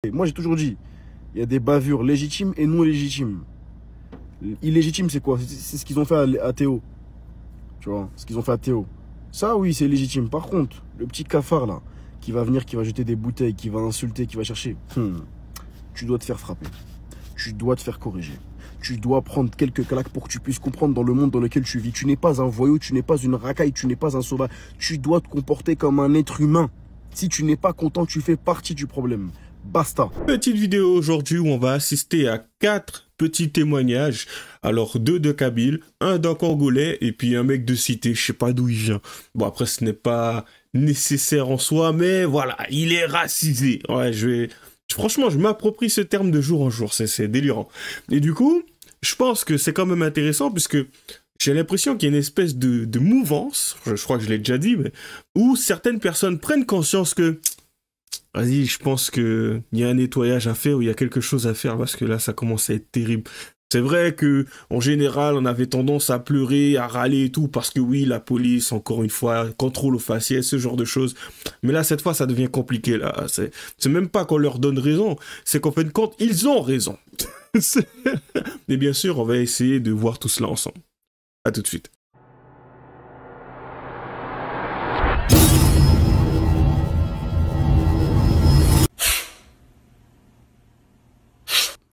Et moi, j'ai toujours dit, il y a des bavures légitimes et non légitimes. Illégitime, c'est quoi? C'est ce qu'ils ont fait à Théo. Tu vois, ce qu'ils ont fait à Théo. Ça, oui, c'est légitime. Par contre, le petit cafard, là, qui va venir, qui va jeter des bouteilles, qui va insulter, qui va chercher, tu dois te faire frapper. Tu dois te faire corriger. Tu dois prendre quelques claques pour que tu puisses comprendre dans le monde dans lequel tu vis. Tu n'es pas un voyou, tu n'es pas une racaille, tu n'es pas un sauvage. Tu dois te comporter comme un être humain. Si tu n'es pas content, tu fais partie du problème. Basta. Petite vidéo aujourd'hui où on va assister à 4 petits témoignages. Alors 2 de Kabyle, un d'un Congolais et puis un mec de cité, je sais pas d'où il vient. Bon après ce n'est pas nécessaire en soi, mais voilà, il est racisé. Ouais, franchement, je m'approprie ce terme de jour en jour, c'est délirant. Et du coup, je pense que c'est quand même intéressant puisque j'ai l'impression qu'il y a une espèce de mouvance, je crois que je l'ai déjà dit, mais où certaines personnes prennent conscience que vas-y, je pense qu'il y a un nettoyage à faire ou il y a quelque chose à faire parce que là, ça commence à être terrible. C'est vrai que en général, on avait tendance à pleurer, à râler et tout parce que oui, la police, encore une fois, contrôle au faciès, ce genre de choses. Mais là, cette fois, ça devient compliqué. Là, c'est même pas qu'on leur donne raison, c'est qu'en fin de compte, ils ont raison. Mais bien sûr, on va essayer de voir tout cela ensemble. À tout de suite.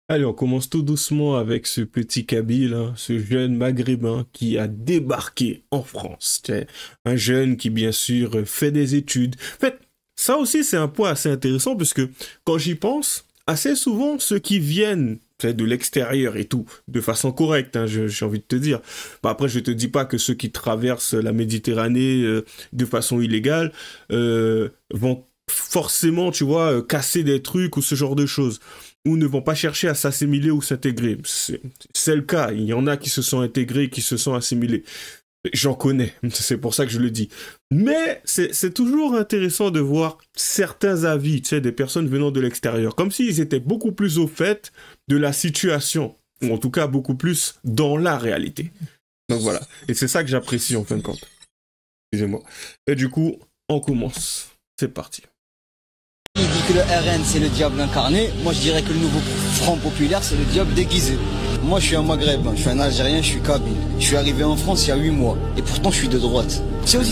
Allez, on commence tout doucement avec ce petit Kabyle, hein, ce jeune maghrébin qui a débarqué en France. C'est un jeune qui, bien sûr, fait des études. En fait, ça aussi, c'est un point assez intéressant parce que quand j'y pense, assez souvent, ceux qui viennent de l'extérieur et tout, de façon correcte, hein, j'ai envie de te dire. Bah, après, je te dis pas que ceux qui traversent la Méditerranée de façon illégale vont forcément, tu vois, casser des trucs ou ce genre de choses, ou ne vont pas chercher à s'assimiler ou s'intégrer. C'est le cas, il y en a qui se sont intégrés, qui se sont assimilés. J'en connais, c'est pour ça que je le dis. Mais c'est toujours intéressant de voir certains avis, tu sais, des personnes venant de l'extérieur, comme s'ils étaient beaucoup plus au fait de la situation, ou en tout cas beaucoup plus dans la réalité. Donc voilà, et c'est ça que j'apprécie en fin de compte. Excusez-moi. Et du coup, on commence. C'est parti. Il dit que le RN c'est le diable incarné, moi je dirais que le nouveau Front Populaire c'est le diable déguisé. Moi je suis un Maghrébin, je suis un Algérien, je suis Kabyle. Je suis arrivé en France il y a 8 mois, et pourtant je suis de droite.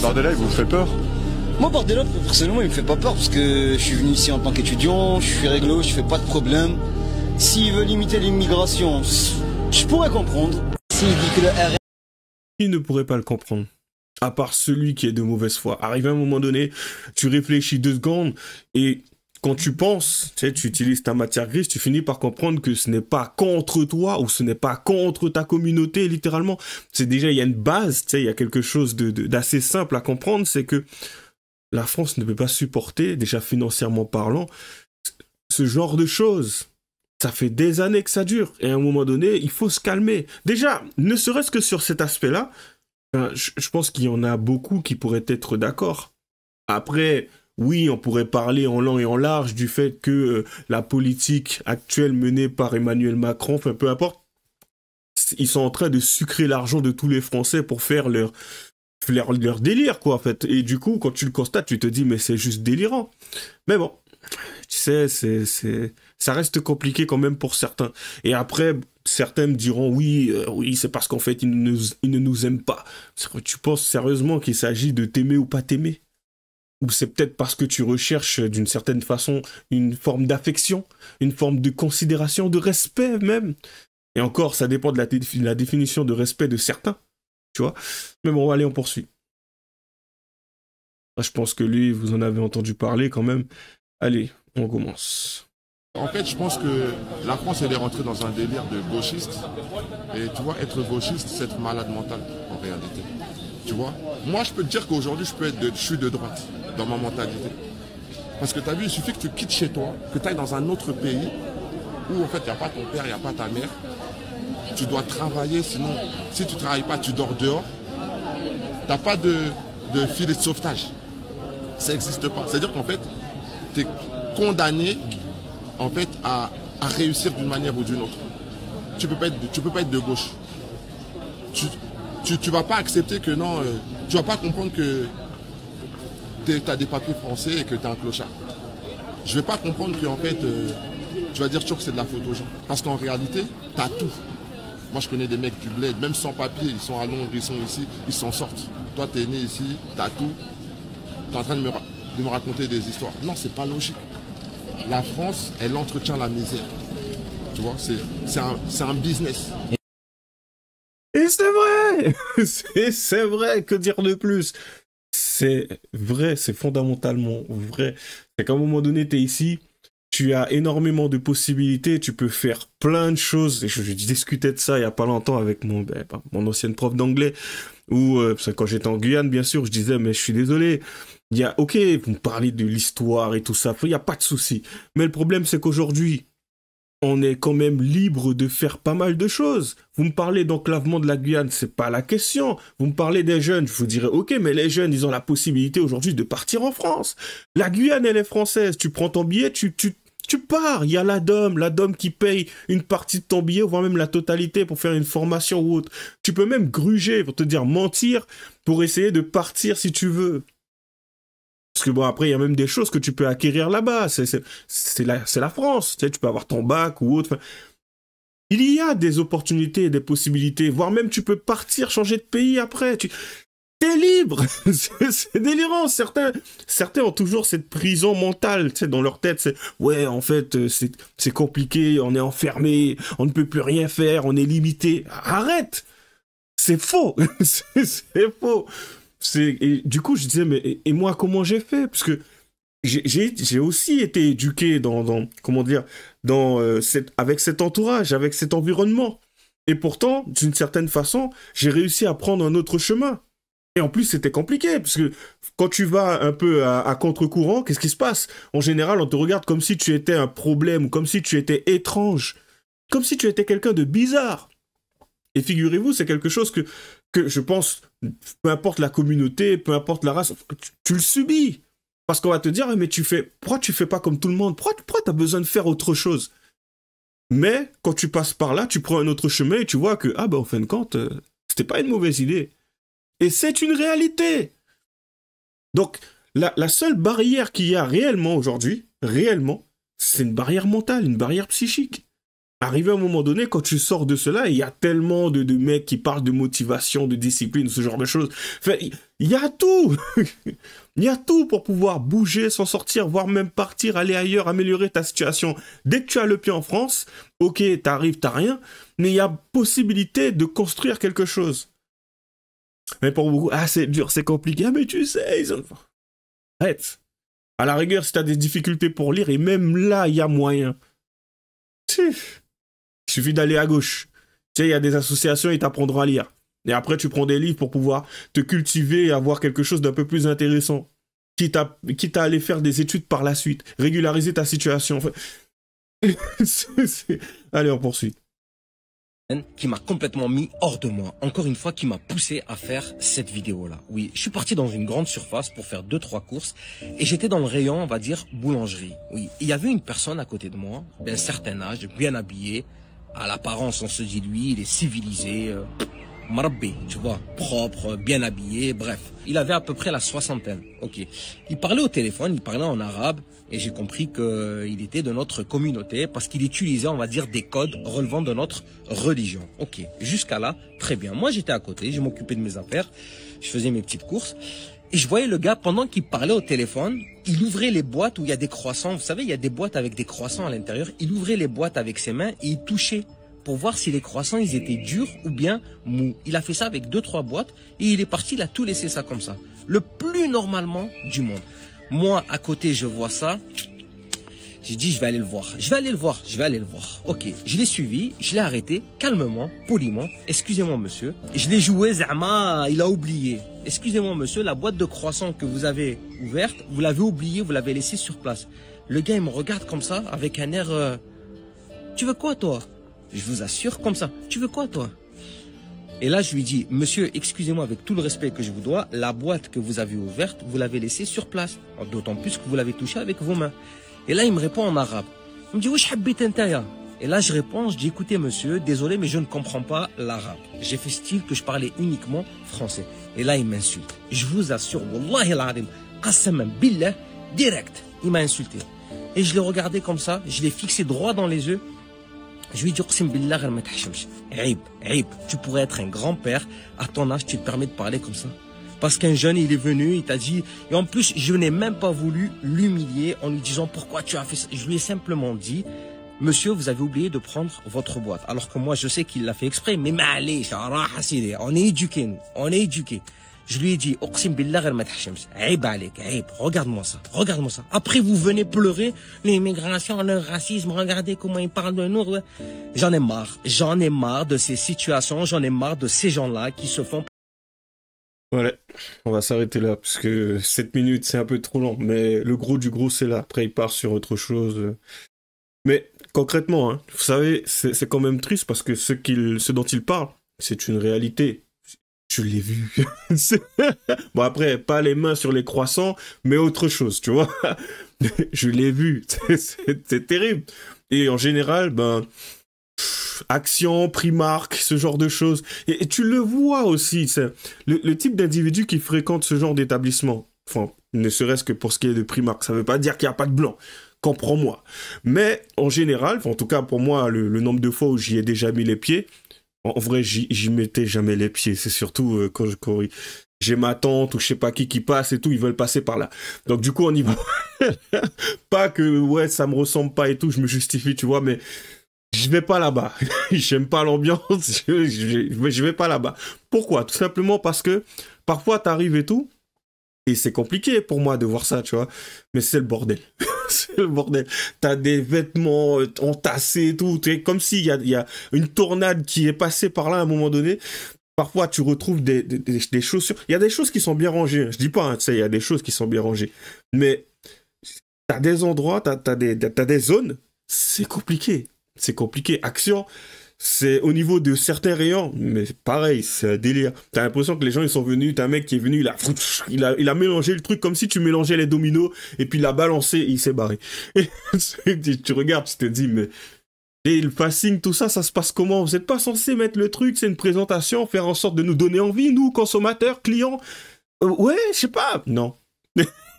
Bardella, il vous fait peur? Moi Bardella, personnellement il me fait pas peur parce que je suis venu ici en tant qu'étudiant, je suis réglo, je fais pas de problème. S'il veut limiter l'immigration, je pourrais comprendre. S'il dit que le RN... Il ne pourrait pas le comprendre. À part celui qui est de mauvaise foi. Arrivé à un moment donné, tu réfléchis 2 secondes et quand tu penses, tu sais, tu utilises ta matière grise, tu finis par comprendre que ce n'est pas contre toi ou ce n'est pas contre ta communauté, littéralement. C'est déjà, il y a une base, tu sais, il y a quelque chose d'assez simple à comprendre, c'est que la France ne peut pas supporter, déjà financièrement parlant, ce genre de choses. Ça fait des années que ça dure et à un moment donné, il faut se calmer. Déjà, ne serait-ce que sur cet aspect-là, je pense qu'il y en a beaucoup qui pourraient être d'accord. Après, oui, on pourrait parler en long et en large du fait que la politique actuelle menée par Emmanuel Macron, enfin peu importe, ils sont en train de sucrer l'argent de tous les Français pour faire leur délire, quoi, en fait. Et du coup, quand tu le constates, tu te dis, mais c'est juste délirant. Mais bon, tu sais, ça reste compliqué quand même pour certains. Et après, certains me diront, oui, c'est parce qu'en fait, ils ne nous aiment pas. Tu penses sérieusement qu'il s'agit de t'aimer ou pas t'aimer? Ou c'est peut-être parce que tu recherches d'une certaine façon une forme d'affection, une forme de considération, de respect même. Et encore, ça dépend de la définition de respect de certains, tu vois. Mais bon, allez, on poursuit. Je pense que lui, vous en avez entendu parler quand même. Allez, on commence. En fait, je pense que la France, elle est rentrée dans un délire de gauchiste. Et tu vois, être gauchiste, c'est être malade mental, en réalité. Tu vois, moi, je peux te dire qu'aujourd'hui, je suis de droite, dans ma mentalité. Parce que tu as vu, il suffit que tu quittes chez toi, que tu ailles dans un autre pays, où en fait, il n'y a pas ton père, il n'y a pas ta mère. Tu dois travailler, sinon, si tu ne travailles pas, tu dors dehors. Tu n'as pas de filet de sauvetage. Ça n'existe pas. C'est-à-dire qu'en fait, tu es condamné en fait, à réussir d'une manière ou d'une autre. Tu peux pas être de gauche. Tu vas pas accepter que non, tu vas pas comprendre que tu as des papiers français et que tu es un clochard. je vais pas comprendre qu'en fait, tu vas dire toujours que c'est de la faute aux gens. Parce qu'en réalité, tu as tout. Moi, je connais des mecs du bled, même sans papier, ils sont à Londres, ils sont ici, ils s'en sortent. Toi, tu es né ici, tu as tout. Tu es en train de me raconter des histoires. Non, c'est pas logique. La France, elle entretient la misère. Tu vois, c'est un business. Et c'est vrai. C'est vrai, que dire de plus? C'est vrai, c'est fondamentalement vrai. C'est qu'à un moment donné, tu es ici, tu as énormément de possibilités, tu peux faire plein de choses. Et je discutais de ça il n'y a pas longtemps avec mon ancienne prof d'anglais, où parce que quand j'étais en Guyane, bien sûr, je disais, mais je suis désolé, il y a, ok, vous me parlez de l'histoire et tout ça, il n'y a pas de souci. Mais le problème, c'est qu'aujourd'hui, on est quand même libre de faire pas mal de choses. Vous me parlez d'enclavement de la Guyane, c'est pas la question. Vous me parlez des jeunes, je vous dirais, ok, mais les jeunes, ils ont la possibilité aujourd'hui de partir en France. La Guyane, elle est française. Tu prends ton billet, tu pars. Il y a l'ADOM qui paye une partie de ton billet, voire même la totalité pour faire une formation ou autre. Tu peux même gruger, pour te dire mentir, pour essayer de partir si tu veux. Parce que bon, après, il y a même des choses que tu peux acquérir là-bas. C'est la France. Tu sais, tu peux avoir ton bac ou autre. Enfin, il y a des opportunités, des possibilités. Voire même, tu peux partir, changer de pays après. T'es libre. C'est délirant. Certains ont toujours cette prison mentale, tu sais, dans leur tête. C'est, ouais, en fait, c'est compliqué. On est enfermé. On ne peut plus rien faire. On est limité. Arrête. C'est faux. C'est faux. Et du coup, je disais, mais et moi, comment j'ai fait? Parce que j'ai aussi été éduqué comment dire, avec cet entourage, avec cet environnement. Et pourtant, d'une certaine façon, j'ai réussi à prendre un autre chemin. Et en plus, c'était compliqué, parce que quand tu vas un peu à contre-courant, qu'est-ce qui se passe? En général, on te regarde comme si tu étais un problème, ou comme si tu étais étrange, comme si tu étais quelqu'un de bizarre. Et figurez-vous, c'est quelque chose que je pense, peu importe la communauté, peu importe la race, tu le subis. Parce qu'on va te dire, mais pourquoi tu fais pas comme tout le monde? Pourquoi tu as besoin de faire autre chose? Mais quand tu passes par là, tu prends un autre chemin et tu vois que, en fin de compte, c'était pas une mauvaise idée. Et c'est une réalité. Donc, la seule barrière qu'il y a réellement aujourd'hui, c'est une barrière mentale, une barrière psychique. Arrivé à un moment donné, quand tu sors de cela, il y a tellement de mecs qui parlent de motivation, de discipline, ce genre de choses. Enfin, il y a tout. Il y a tout pour pouvoir bouger, s'en sortir, voire même partir, aller ailleurs, améliorer ta situation. Dès que tu as le pied en France, ok, t'arrives, t'as rien, mais il y a possibilité de construire quelque chose. Mais pour beaucoup, c'est dur, c'est compliqué. Mais tu sais, arrête. À la rigueur, si t'as des difficultés pour lire, et même là, il y a moyen. Il suffit d'aller à gauche. Tu sais, il y a des associations, ils t'apprendront à lire. Et après, tu prends des livres pour pouvoir te cultiver et avoir quelque chose d'un peu plus intéressant. Quitte à aller faire des études par la suite. Régulariser ta situation. Enfin... Allez, on poursuit. Qui m'a complètement mis hors de moi. Encore une fois, qui m'a poussé à faire cette vidéo-là. Oui, je suis parti dans une grande surface pour faire 2-3 courses et j'étais dans le rayon, on va dire, boulangerie. Oui, il y avait une personne à côté de moi, d'un certain âge, bien habillé. À l'apparence, on se dit, lui, il est civilisé, marabé, tu vois, propre, bien habillé, bref. Il avait à peu près la soixantaine, ok. Il parlait au téléphone, il parlait en arabe, et j'ai compris qu'il était de notre communauté parce qu'il utilisait, on va dire, des codes relevant de notre religion. Ok, jusqu'à là, très bien. Moi, j'étais à côté, je m'occupais de mes affaires, je faisais mes petites courses, et je voyais le gars, pendant qu'il parlait au téléphone, il ouvrait les boîtes où il y a des croissants. Vous savez, il y a des boîtes avec des croissants à l'intérieur. Il ouvrait les boîtes avec ses mains et il touchait pour voir si les croissants, ils étaient durs ou bien mous. Il a fait ça avec 2-3 boîtes et il est parti, il a tout laissé ça comme ça. Le plus normalement du monde. Moi, à côté, je vois ça. J'ai dit, je vais aller le voir. Ok, je l'ai suivi, je l'ai arrêté, calmement, poliment. Excusez-moi, monsieur. Je l'ai joué, Zama, il a oublié. Excusez-moi, monsieur, la boîte de croissants que vous avez ouverte, vous l'avez oubliée, vous l'avez laissée sur place. Le gars, il me regarde comme ça, avec un air... Tu veux quoi, toi? Je vous assure, comme ça. Tu veux quoi, toi? Et là, je lui dis, monsieur, excusez-moi, avec tout le respect que je vous dois, la boîte que vous avez ouverte, vous l'avez laissée sur place. D'autant plus que vous l'avez touchée avec vos mains. Et là, il me répond en arabe. Il me dit, wesh habit entaya. Et là, je réponds, je dis, écoutez, monsieur, désolé, mais je ne comprends pas l'arabe. J'ai fait style que je parlais uniquement français. Et là, il m'insulte. Je vous assure, wallahi al-adim, qassaman billah, direct. Il m'a insulté. Et je l'ai regardé comme ça, je l'ai fixé droit dans les yeux. Je lui ai dit, Qsim billah, ma tahchemch. Aïb, aïb, tu pourrais être un grand-père. À ton âge, tu te permets de parler comme ça. Parce qu'un jeune, il est venu, il t'a dit... Et en plus, je n'ai même pas voulu l'humilier en lui disant, pourquoi tu as fait ça? Je lui ai simplement dit, monsieur, vous avez oublié de prendre votre boîte. Alors que moi, je sais qu'il l'a fait exprès. Mais allez, on est éduqués, nous. On est éduqués. Je lui ai dit, Uqsim billah, ma tahchemch. Aïb alek, aïb, regarde-moi ça, regarde-moi ça. Après, vous venez pleurer, l'immigration, le racisme, regardez comment ils parlent de nous. J'en ai marre de ces situations, j'en ai marre de ces gens-là qui se font... Voilà, on va s'arrêter là, parce que 7 minutes, c'est un peu trop long, mais le gros du gros, c'est là. Après, il part sur autre chose. Mais concrètement, hein, vous savez, c'est quand même triste, parce que ce dont il parle, c'est une réalité. Je l'ai vu. Bon, après, pas les mains sur les croissants, mais autre chose, tu vois. Je l'ai vu. C'est terrible. Et en général, ben... Action, Primark, ce genre de choses. Et tu le vois aussi, le type d'individu qui fréquente ce genre d'établissement. Enfin, ne serait-ce que pour ce qui est de Primark. Ça veut pas dire qu'il n'y a pas de blanc. Comprends-moi. Mais en général, en tout cas pour moi, le nombre de fois où j'y ai déjà mis les pieds, en vrai, j'y mettais jamais les pieds. C'est surtout quand j'ai ma tante ou je sais pas qui passe et tout, ils veulent passer par là. Donc du coup, on y va. Pas que, ouais, ça me ressemble pas et tout, je me justifie, tu vois, mais je vais pas là-bas. J'aime pas l'ambiance, je vais pas là-bas. Pourquoi? Tout simplement parce que parfois t'arrives et tout, et c'est compliqué pour moi de voir ça, tu vois. Mais c'est le bordel. C'est le bordel. T'as des vêtements entassés et tout. Comme s'il y a une tornade qui est passée par là à un moment donné. Parfois, tu retrouves des chaussures. Il y a des choses qui sont bien rangées. Je dis pas, hein, tu sais, il y a des choses qui sont bien rangées. Mais t'as des endroits, t'as des zones. C'est compliqué. C'est compliqué. Action, c'est au niveau de certains rayons, mais pareil, c'est un délire. T'as l'impression que les gens, ils sont venus, t'as un mec qui est venu, il a mélangé le truc comme si tu mélangeais les dominos, et puis il l'a balancé, et il s'est barré. Et tu regardes, tu te dis, mais... Et le passing, tout ça, ça se passe comment? Vous n'êtes pas censé mettre le truc, c'est une présentation, faire en sorte de nous donner envie, nous, consommateurs, clients? Ouais, je sais pas. Non.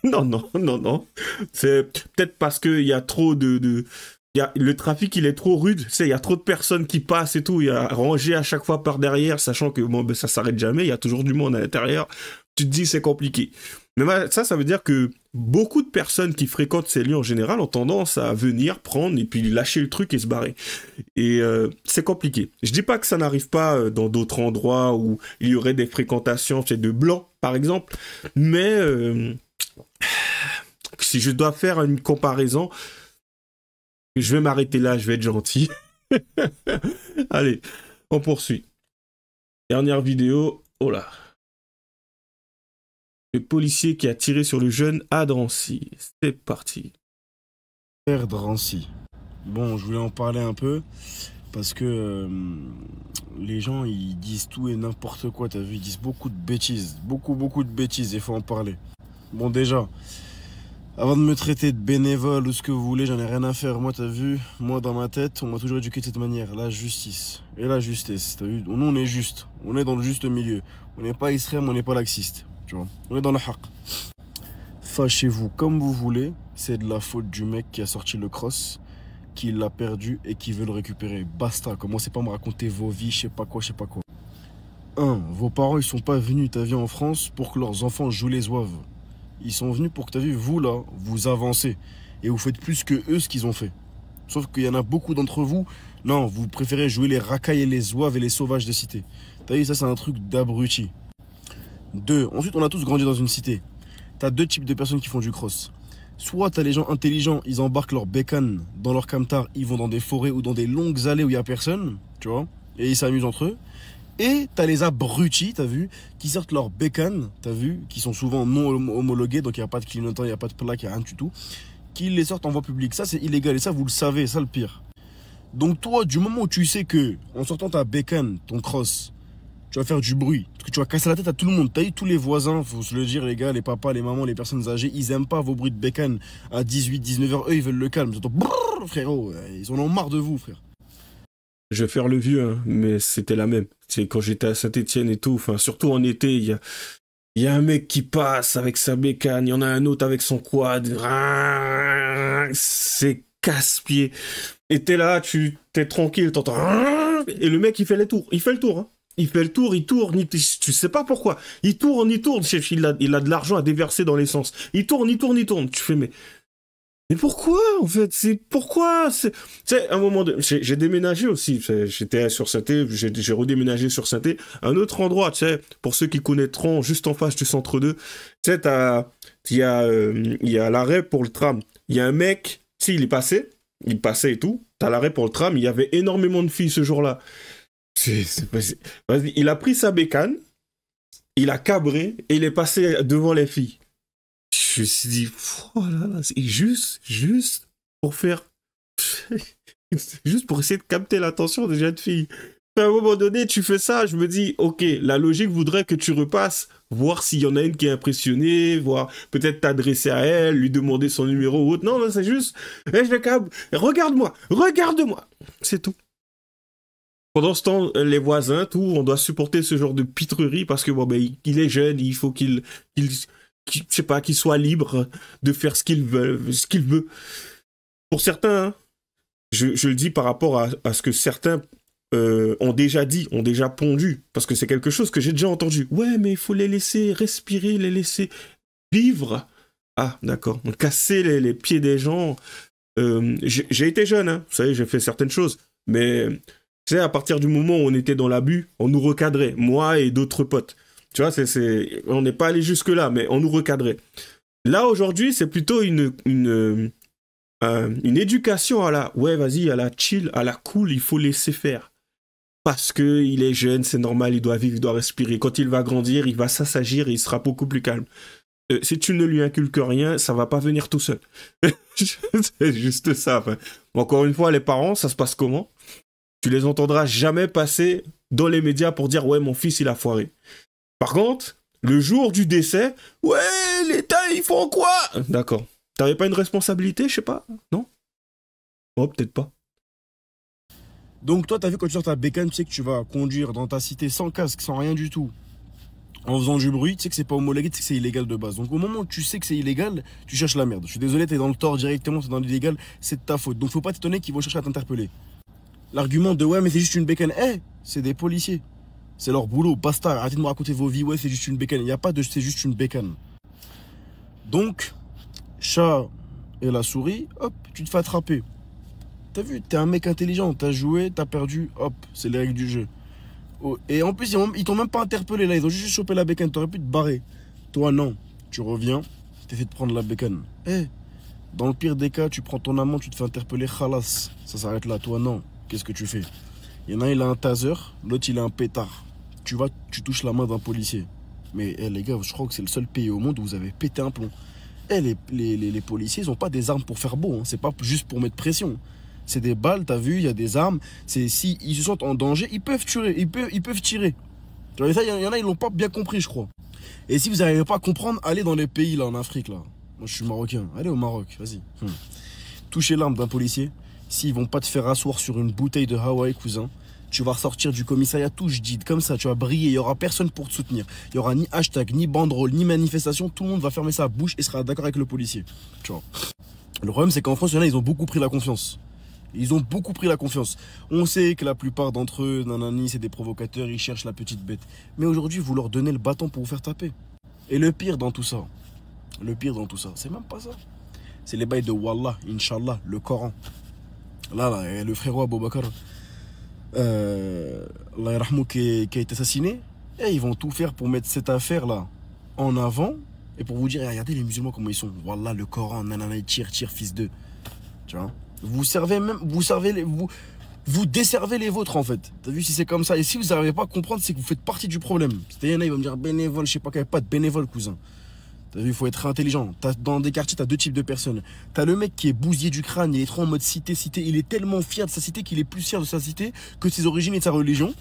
Non. C'est peut-être parce qu'il y a trop le trafic, il est trop rude. Tu sais, il y a trop de personnes qui passent et tout. Il y a rangé à chaque fois par derrière, sachant que bon, ben, ça s'arrête jamais. Il y a toujours du monde à l'intérieur. Tu te dis, c'est compliqué. Mais ça veut dire que beaucoup de personnes qui fréquentent ces lieux en général ont tendance à venir prendre et puis lâcher le truc et se barrer. Et c'est compliqué. Je dis pas que ça n'arrive pas dans d'autres endroits où il y aurait des fréquentations, de blancs, par exemple. Mais si je dois faire une comparaison, je vais m'arrêter là, je vais être gentil. Allez, on poursuit. Dernière vidéo. Oh là. Le policier qui a tiré sur le jeune à Drancy. C'est parti. Père Drancy. Bon, je voulais en parler un peu parce que les gens, ils disent tout et n'importe quoi, t'as vu, ils disent beaucoup de bêtises. Beaucoup de bêtises, il faut en parler. Bon, déjà, avant de me traiter de bénévole ou ce que vous voulez, j'en ai rien à faire. Moi, t'as vu, moi, dans ma tête, on m'a toujours éduqué de cette manière. La justice et la justesse, t'as vu. Nous, on est juste. On est dans le juste milieu. On n'est pas extrême, on n'est pas laxiste. Tu vois, on est dans le haq. Fâchez-vous comme vous voulez. C'est de la faute du mec qui a sorti le cross, qui l'a perdu et qui veut le récupérer. Basta, commencez pas à me raconter vos vies, je sais pas quoi. 1. Vos parents, ils sont pas venus, t'as vu, en France pour que leurs enfants jouent les zouaves. Ils sont venus pour que, t'as vu, vous là, vous avancez. Et vous faites plus que eux ce qu'ils ont fait. Sauf qu'il y en a beaucoup d'entre vous, non, vous préférez jouer les racailles et les zouaves et les sauvages de cité. T'as vu, ça c'est un truc d'abruti. 2. Ensuite, on a tous grandi dans une cité. T'as deux types de personnes qui font du cross. Soit t'as les gens intelligents, ils embarquent leur bécane dans leur camtar, ils vont dans des forêts ou dans des longues allées où il n'y a personne, tu vois, et ils s'amusent entre eux. Et t'as les abrutis, t'as vu, qui sortent leur bécane, t'as vu, qui sont souvent non homologués, donc il n'y a pas de clignotant, il n'y a pas de plaque, il n'y a rien du tout, qui les sortent en voie publique. Ça, c'est illégal, et ça, vous le savez, ça le pire. Donc toi, du moment où tu sais que, en sortant ta bécane, ton cross, tu vas faire du bruit, parce que tu vas casser la tête à tout le monde. T'as eu tous les voisins, faut se le dire, les gars, les papas, les mamans, les personnes âgées, ils aiment pas vos bruits de bécane à 18, 19 heures. Eux, ils veulent le calme. Brrr, frérot, ils en ont marre de vous, frère. Je vais faire le vieux, hein, mais c'était la même. C'est quand j'étais à Saint-Étienne et tout, enfin, surtout en été, Il y a un mec qui passe avec sa bécane, il y en a un autre avec son quad. C'est casse-pied. Et t'es là, t'es tranquille, t'entends. Et le mec, il fait les tours. Il fait le tour, hein. Il fait le tour, il tourne, tu sais pas pourquoi. Il tourne, il a de l'argent à déverser dans l'essence. Il tourne. Tu fais, mais pourquoi, en fait? Tu sais, à un moment de, j'ai déménagé aussi. J'étais sur Saint-Thé, j'ai redéménagé sur Saint-Thé. Un autre endroit, tu sais, pour ceux qui connaîtront, juste en face du centre 2. Tu sais, il y a l'arrêt pour le tram. Il y a un mec, tu sais, il passait et tout. T'as l'arrêt pour le tram, il y avait énormément de filles ce jour-là. Vas-y, il a pris sa bécane, il a cabré et il est passé devant les filles. Je me suis dit, oh là là, c'est juste pour faire. Juste pour essayer de capter l'attention des jeunes filles. À un moment donné, tu fais ça, je me dis, ok, la logique voudrait que tu repasses, voir s'il y en a une qui est impressionnée, voir peut-être t'adresser à elle, lui demander son numéro ou autre. Non, c'est juste, je le câble, regarde-moi, c'est tout. Pendant ce temps, les voisins, tout, on doit supporter ce genre de pitrerie parce que bon, ben, il est jeune, il faut je sais pas, qu'il soit libre de faire ce qu'il veut. Pour certains, hein, je le dis par rapport à ce que certains ont déjà dit, ont déjà pondu, parce que c'est quelque chose que j'ai déjà entendu. Ouais, mais il faut les laisser respirer, les laisser vivre. Ah, d'accord. Donc, casser les pieds des gens. J'ai été jeune, hein, vous savez, j'ai fait certaines choses, mais tu sais, à partir du moment où on était dans l'abus, on nous recadrait, moi et d'autres potes. Tu vois, on n'est pas allé jusque-là, mais on nous recadrait. Là, aujourd'hui, c'est plutôt une éducation à la, ouais, vas-y, à la chill, à la cool, il faut laisser faire. Parce qu'il est jeune, c'est normal, il doit vivre, il doit respirer. Quand il va grandir, il va s'assagir et il sera beaucoup plus calme. Si tu ne lui inculques rien, ça va pas venir tout seul. C'est juste ça. Enfin. Encore une fois, les parents, ça se passe comment? Tu les entendras jamais passer dans les médias pour dire « Ouais, mon fils, il a foiré ». Par contre, le jour du décès, « Ouais, l'État, ils font quoi ?» D'accord. T'avais pas une responsabilité, je sais pas, non? Oh, peut-être pas. Donc toi, t'as vu quand tu sors ta bécane, tu sais que tu vas conduire dans ta cité sans casque, sans rien du tout, en faisant du bruit, tu sais que c'est pas homologué, tu sais que c'est illégal de base. Donc au moment où tu sais que c'est illégal, tu cherches la merde. Je suis désolé, t'es dans le tort directement, t'es dans l'illégal, c'est de ta faute. Donc faut pas t'étonner qu'ils vont chercher à t'interpeller. L'argument de ouais mais c'est juste une bécane, c'est des policiers. C'est leur boulot, basta, arrêtez de me raconter vos vies, ouais c'est juste une bécane. Il n'y a pas de c'est juste une bécane. Donc, chat et la souris, hop, tu te fais attraper. T'as vu, t'es un mec intelligent, t'as joué, t'as perdu, hop, c'est les règles du jeu. Oh, et en plus, ils t'ont même pas interpellé là, ils ont juste chopé la bécane, t'aurais pu te barrer. Toi non, tu reviens, t'es fait de prendre la bécane. Dans le pire des cas, tu prends ton amant, tu te fais interpeller, khalas, ça s'arrête là, toi non. Qu'est-ce que tu fais? Il y en a un, il a un taser, l'autre il a un pétard. Tu touches la main d'un policier. Mais les gars, je crois que c'est le seul pays au monde où vous avez pété un plomb. Les policiers, ils n'ont pas des armes pour faire beau, hein. C'est pas juste pour mettre pression. C'est des balles, t'as vu, il y a des armes. Si ils se sentent en danger, ils peuvent tirer. Ils peuvent tirer. Il y en a, ils l'ont pas bien compris, je crois. Et si vous n'arrivez pas à comprendre, allez dans les pays là, en Afrique là. Moi je suis marocain, allez au Maroc, vas-y. Touchez l'arme d'un policier. S'ils vont pas te faire asseoir sur une bouteille de Hawaï, cousin, tu vas ressortir du commissariat touche did comme ça, tu vas briller, il n'y aura personne pour te soutenir. Il n'y aura ni hashtag, ni banderole, ni manifestation, tout le monde va fermer sa bouche et sera d'accord avec le policier. Tu vois. Le problème c'est qu'en France, il y en a, ils ont beaucoup pris la confiance. Ils ont beaucoup pris la confiance. On sait que la plupart d'entre eux, nanani, c'est des provocateurs, ils cherchent la petite bête. Mais aujourd'hui, vous leur donnez le bâton pour vous faire taper. Et le pire dans tout ça, c'est même pas ça. C'est les bails de Wallah, Inch'Allah, le Coran. Là, le frérot Aboubakar, Allah yarhamou, qui a été assassiné, et ils vont tout faire pour mettre cette affaire-là en avant et pour vous dire, regardez les musulmans comment ils sont. Wallah, le Coran, nanana, tire, fils de. Tu vois. Vous desservez les vôtres en fait. T'as vu si c'est comme ça. Et si vous n'arrivez pas à comprendre, c'est que vous faites partie du problème. C'est-à-dire, il va me dire bénévole, je sais pas qu'il n'y a pas de bénévole, cousin. T'as vu, il faut être intelligent. Dans des quartiers, t'as deux types de personnes. T'as le mec qui est bousillé du crâne, il est trop en mode cité. Il est tellement fier de sa cité qu'il est plus fier de sa cité que de ses origines et de sa religion.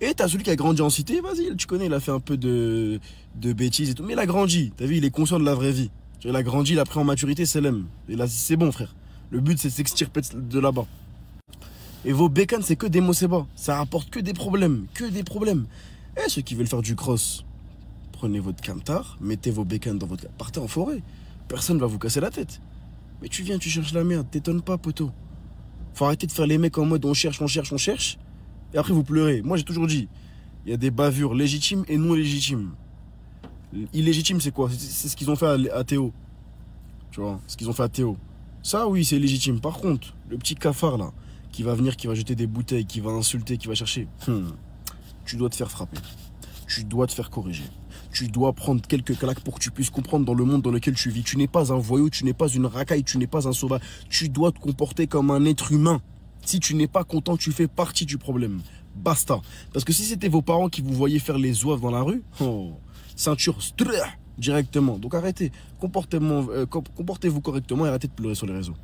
Et t'as celui qui a grandi en cité, vas-y, tu connais, il a fait un peu de bêtises et tout. Mais il a grandi, t'as vu, il est conscient de la vraie vie. Il a grandi, il a pris en maturité, c'est l'aime. Et là, c'est bon, frère. Le but, c'est de s'extirper de là-bas. Et vos bécanes, c'est que des mots, c'est bas. Ça rapporte que des problèmes. Et ceux qui veulent faire du cross, prenez votre camtar, mettez vos bécanes dans votre... Partez en forêt. Personne va vous casser la tête. Mais tu viens, tu cherches la merde. T'étonnes pas, poteau. Faut arrêter de faire les mecs en mode on cherche, on cherche, on cherche. Et après, vous pleurez. Moi, j'ai toujours dit, il y a des bavures légitimes et non légitimes. Illégitime, c'est quoi? C'est ce qu'ils ont fait à Théo. Tu vois, ce qu'ils ont fait à Théo. Ça, oui, c'est légitime. Par contre, le petit cafard, là, qui va venir, qui va jeter des bouteilles, qui va insulter, qui va chercher, tu dois te faire frapper. Tu dois te faire corriger. Tu dois prendre quelques claques pour que tu puisses comprendre dans le monde dans lequel tu vis. Tu n'es pas un voyou, tu n'es pas une racaille, tu n'es pas un sauvage. Tu dois te comporter comme un être humain. Si tu n'es pas content, tu fais partie du problème. Basta. Parce que si c'était vos parents qui vous voyaient faire les zouaves dans la rue, ceinture directement. Donc arrêtez. Comportez-vous correctement et arrêtez de pleurer sur les réseaux.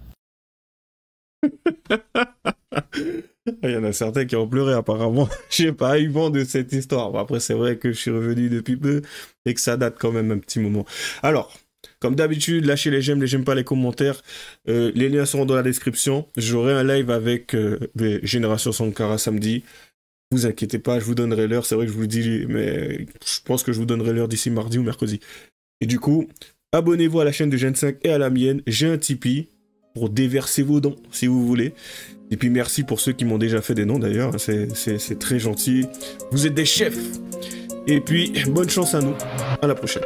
Il y en a certains qui ont pleuré apparemment. J'ai pas eu vent de cette histoire. Bon, après, c'est vrai que je suis revenu depuis peu et que ça date quand même un petit moment. Alors, comme d'habitude, lâchez les j'aime pas les commentaires. Les liens seront dans la description. J'aurai un live avec Génération Sankara samedi. Vous inquiétez pas, je vous donnerai l'heure. C'est vrai que je vous le dis, mais je pense que je vous donnerai l'heure d'ici mardi ou mercredi. Et du coup, abonnez-vous à la chaîne de Gen 5 et à la mienne. J'ai un Tipeee pour déverser vos dons, si vous voulez. Et puis merci pour ceux qui m'ont déjà fait des dons d'ailleurs, c'est très gentil. Vous êtes des chefs. Et puis bonne chance à nous, à la prochaine.